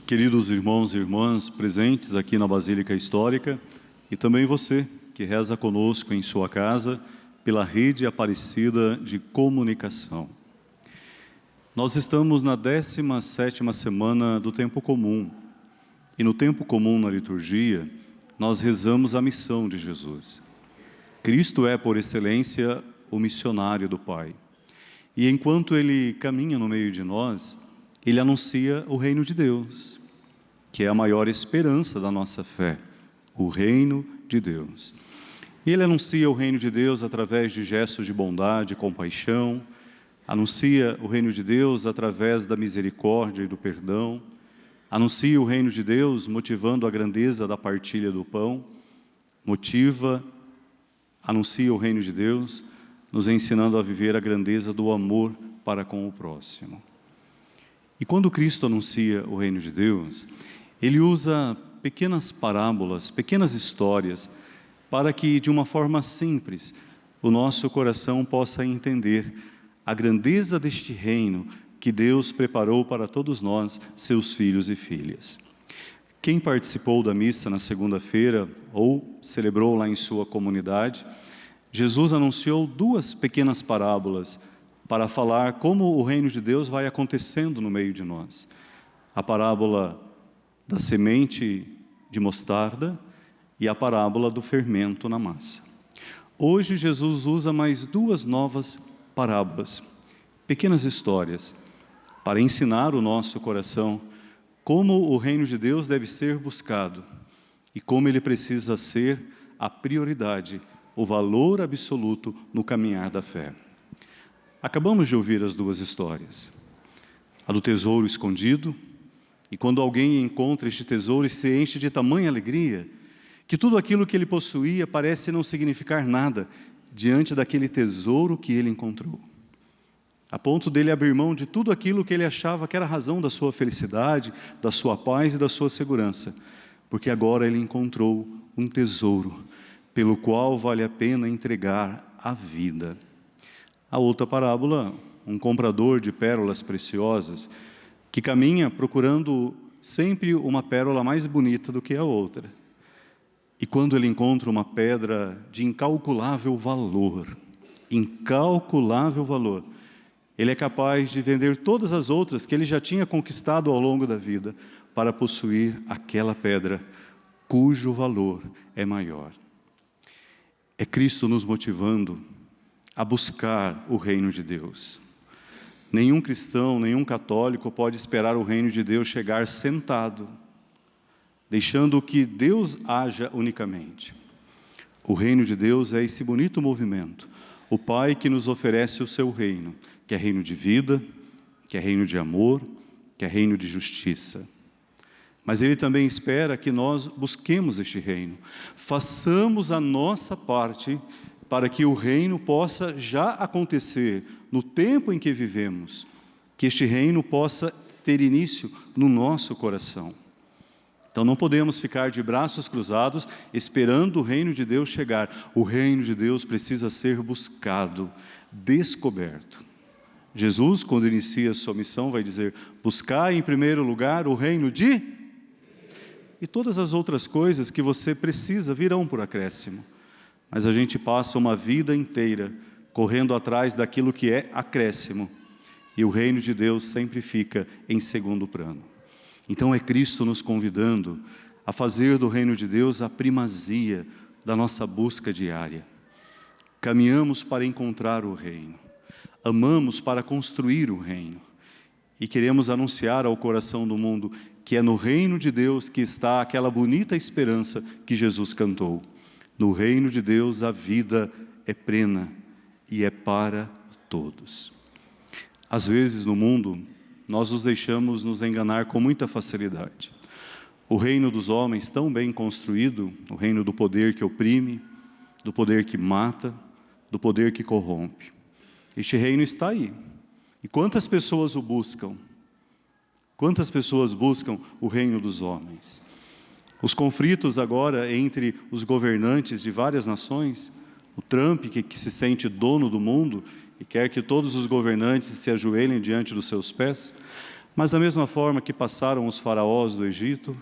Queridos irmãos e irmãs presentes aqui na Basílica Histórica e também você que reza conosco em sua casa pela Rede Aparecida de Comunicação. Nós estamos na 17ª semana do Tempo Comum e no Tempo Comum na liturgia nós rezamos a missão de Jesus. Cristo é por excelência o missionário do Pai e enquanto Ele caminha no meio de nós, Ele anuncia o reino de Deus, que é a maior esperança da nossa fé, o reino de Deus. Ele anuncia o reino de Deus através de gestos de bondade e compaixão, anuncia o reino de Deus através da misericórdia e do perdão, anuncia o reino de Deus motivando a grandeza da partilha do pão, anuncia o reino de Deus nos ensinando a viver a grandeza do amor para com o próximo. E quando Cristo anuncia o reino de Deus, Ele usa pequenas parábolas, pequenas histórias, para que de uma forma simples o nosso coração possa entender a grandeza deste reino que Deus preparou para todos nós, seus filhos e filhas. Quem participou da missa na segunda-feira ou celebrou lá em sua comunidade, Jesus anunciou duas pequenas parábolas para falar como o reino de Deus vai acontecendo no meio de nós. A parábola da semente de mostarda e a parábola do fermento na massa. Hoje Jesus usa mais duas novas parábolas, pequenas histórias, para ensinar o nosso coração como o reino de Deus deve ser buscado e como ele precisa ser a prioridade, o valor absoluto no caminhar da fé. Acabamos de ouvir as duas histórias. A do tesouro escondido, e quando alguém encontra este tesouro e se enche de tamanha alegria, que tudo aquilo que ele possuía parece não significar nada diante daquele tesouro que ele encontrou. A ponto dele abrir mão de tudo aquilo que ele achava que era a razão da sua felicidade, da sua paz e da sua segurança, porque agora ele encontrou um tesouro pelo qual vale a pena entregar a vida. A outra parábola, um comprador de pérolas preciosas, que caminha procurando sempre uma pérola mais bonita do que a outra. E quando ele encontra uma pedra de incalculável valor, ele é capaz de vender todas as outras que ele já tinha conquistado ao longo da vida, para possuir aquela pedra, cujo valor é maior. É Cristo nos motivando a buscar o reino de Deus. Nenhum cristão, nenhum católico pode esperar o reino de Deus chegar sentado, deixando que Deus haja unicamente. O reino de Deus é esse bonito movimento, o Pai que nos oferece o seu reino, que é reino de vida, que é reino de amor, que é reino de justiça. Mas Ele também espera que nós busquemos este reino, façamos a nossa parte para que o reino possa já acontecer no tempo em que vivemos, que este reino possa ter início no nosso coração. Então não podemos ficar de braços cruzados esperando o reino de Deus chegar. O reino de Deus precisa ser buscado, descoberto. Jesus, quando inicia a sua missão, vai dizer: buscai em primeiro lugar o reino de... E todas as outras coisas que você precisa virão por acréscimo. Mas a gente passa uma vida inteira correndo atrás daquilo que é acréscimo. E o reino de Deus sempre fica em segundo plano. Então é Cristo nos convidando a fazer do reino de Deus a primazia da nossa busca diária. Caminhamos para encontrar o reino. Amamos para construir o reino. E queremos anunciar ao coração do mundo que é no reino de Deus que está aquela bonita esperança que Jesus cantou. No reino de Deus a vida é plena e é para todos. Às vezes no mundo nós nos deixamos nos enganar com muita facilidade. O reino dos homens tão bem construído, o reino do poder que oprime, do poder que mata, do poder que corrompe. Este reino está aí. E quantas pessoas o buscam? Quantas pessoas buscam o reino dos homens? Os conflitos agora entre os governantes de várias nações, o Trump que se sente dono do mundo e quer que todos os governantes se ajoelhem diante dos seus pés, Mas da mesma forma que passaram os faraós do Egito,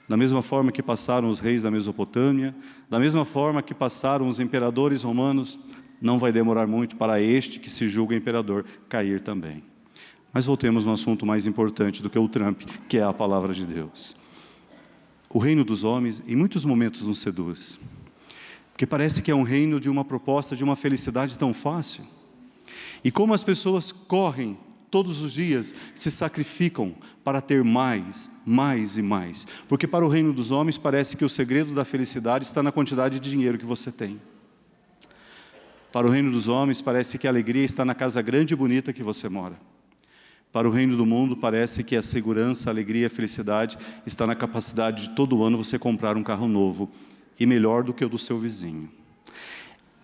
da mesma forma que passaram os reis da Mesopotâmia, da mesma forma que passaram os imperadores romanos, não vai demorar muito para este que se julga imperador cair também. Mas voltemos no assunto mais importante do que o Trump, que é a palavra de Deus. O reino dos homens, em muitos momentos, nos seduz, porque parece que é um reino de uma proposta de uma felicidade tão fácil. E como as pessoas correm todos os dias, se sacrificam para ter mais, mais e mais. Porque para o reino dos homens parece que o segredo da felicidade está na quantidade de dinheiro que você tem. Para o reino dos homens parece que a alegria está na casa grande e bonita que você mora. Para o reino do mundo parece que a segurança, a alegria e a felicidade está na capacidade de todo ano você comprar um carro novo e melhor do que o do seu vizinho.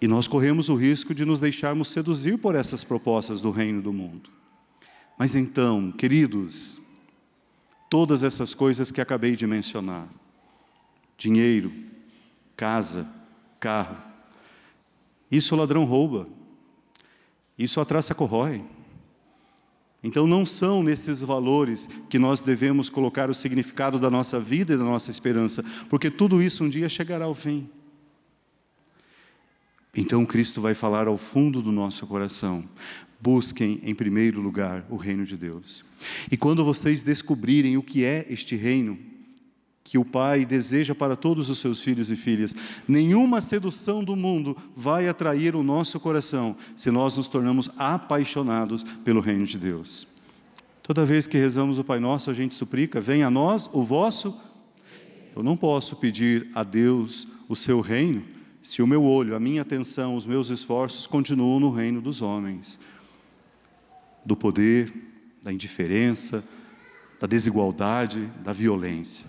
E nós corremos o risco de nos deixarmos seduzir por essas propostas do reino do mundo. Mas então, queridos, todas essas coisas que acabei de mencionar, dinheiro, casa, carro, isso o ladrão rouba, isso a traça corrói. Então não são nesses valores que nós devemos colocar o significado da nossa vida e da nossa esperança, porque tudo isso um dia chegará ao fim. Então Cristo vai falar ao fundo do nosso coração: busquem em primeiro lugar o reino de Deus. E quando vocês descobrirem o que é este reino, que o Pai deseja para todos os seus filhos e filhas, nenhuma sedução do mundo vai atrair o nosso coração, se nós nos tornamos apaixonados pelo reino de Deus. Toda vez que rezamos o Pai Nosso, a gente suplica: venha a nós o vosso. Eu não posso pedir a Deus o seu reino, se o meu olho, a minha atenção, os meus esforços continuam no reino dos homens, do poder, da indiferença, da desigualdade, da violência.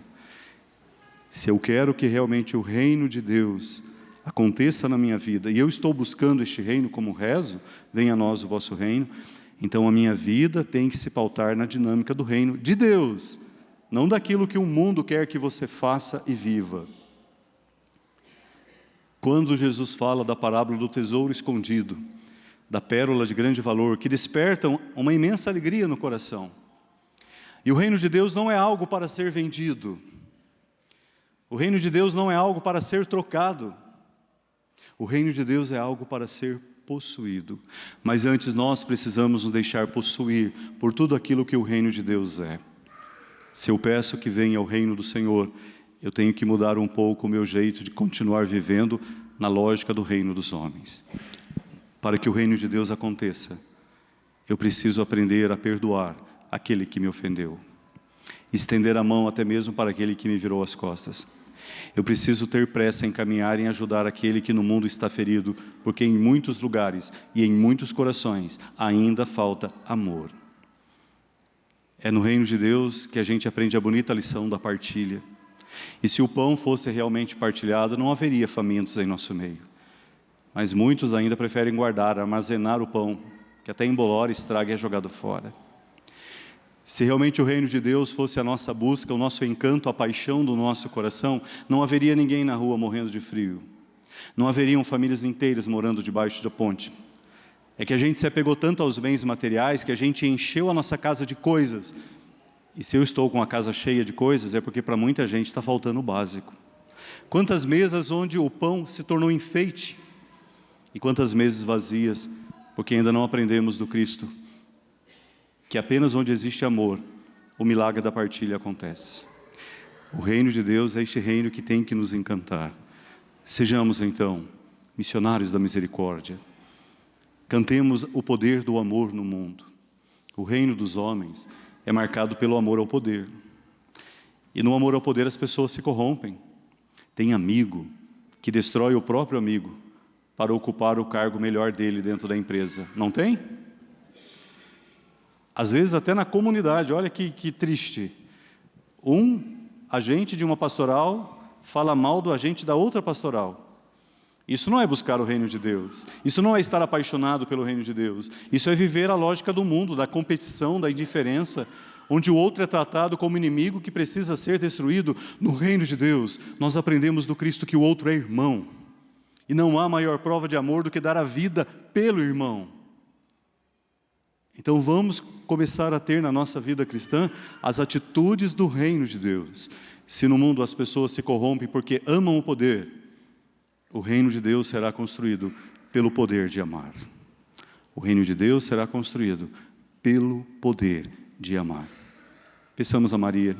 Se eu quero que realmente o reino de Deus aconteça na minha vida, e eu estou buscando este reino como rezo, venha a nós o vosso reino, então a minha vida tem que se pautar na dinâmica do reino de Deus, não daquilo que o mundo quer que você faça e viva. Quando Jesus fala da parábola do tesouro escondido, da pérola de grande valor, que despertam uma imensa alegria no coração. E o reino de Deus não é algo para ser vendido. O reino de Deus não é algo para ser trocado. O reino de Deus é algo para ser possuído. Mas antes nós precisamos nos deixar possuir por tudo aquilo que o reino de Deus é. Se eu peço que venha o reino do Senhor, eu tenho que mudar um pouco o meu jeito de continuar vivendo na lógica do reino dos homens. Para que o reino de Deus aconteça, eu preciso aprender a perdoar aquele que me ofendeu. Estender a mão até mesmo para aquele que me virou as costas. Eu preciso ter pressa em caminhar e em ajudar aquele que no mundo está ferido, porque em muitos lugares e em muitos corações ainda falta amor. É no reino de Deus que a gente aprende a bonita lição da partilha. E se o pão fosse realmente partilhado, não haveria famintos em nosso meio. Mas muitos ainda preferem guardar, armazenar o pão, que até embolora, estraga e é jogado fora. Se realmente o reino de Deus fosse a nossa busca, o nosso encanto, a paixão do nosso coração, não haveria ninguém na rua morrendo de frio. Não haveriam famílias inteiras morando debaixo da ponte. É que a gente se apegou tanto aos bens materiais que a gente encheu a nossa casa de coisas. E se eu estou com a casa cheia de coisas, é porque para muita gente está faltando o básico. Quantas mesas onde o pão se tornou enfeite, e quantas mesas vazias, porque ainda não aprendemos do Cristo, que apenas onde existe amor, o milagre da partilha acontece. O reino de Deus é este reino que tem que nos encantar. Sejamos então missionários da misericórdia. Cantemos o poder do amor no mundo. O reino dos homens é marcado pelo amor ao poder. E no amor ao poder as pessoas se corrompem. Tem amigo que destrói o próprio amigo para ocupar o cargo melhor dele dentro da empresa. Não tem? Às vezes até na comunidade, olha que triste. Um agente de uma pastoral fala mal do agente da outra pastoral. Isso não é buscar o reino de Deus. Isso não é estar apaixonado pelo reino de Deus. Isso é viver a lógica do mundo, da competição, da indiferença, onde o outro é tratado como inimigo que precisa ser destruído. No reino de Deus, nós aprendemos do Cristo que o outro é irmão. E não há maior prova de amor do que dar a vida pelo irmão. Então vamos começar a ter na nossa vida cristã as atitudes do reino de Deus. Se no mundo as pessoas se corrompem porque amam o poder, o reino de Deus será construído pelo poder de amar. O reino de Deus será construído pelo poder de amar. Peçamos a Maria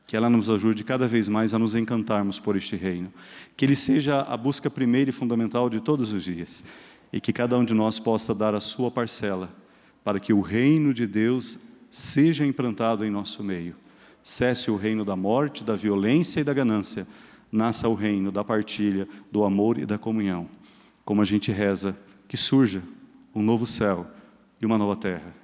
que ela nos ajude cada vez mais a nos encantarmos por este reino. Que ele seja a busca primeira e fundamental de todos os dias. E que cada um de nós possa dar a sua parcela para que o reino de Deus seja implantado em nosso meio. Cesse o reino da morte, da violência e da ganância. Nasça o reino da partilha, do amor e da comunhão. Como a gente reza, que surja um novo céu e uma nova terra.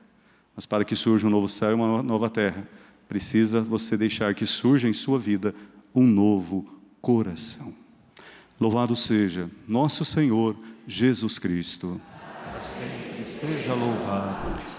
Mas para que surja um novo céu e uma nova terra, precisa você deixar que surja em sua vida um novo coração. Louvado seja nosso Senhor Jesus Cristo. Sempre seja louvado.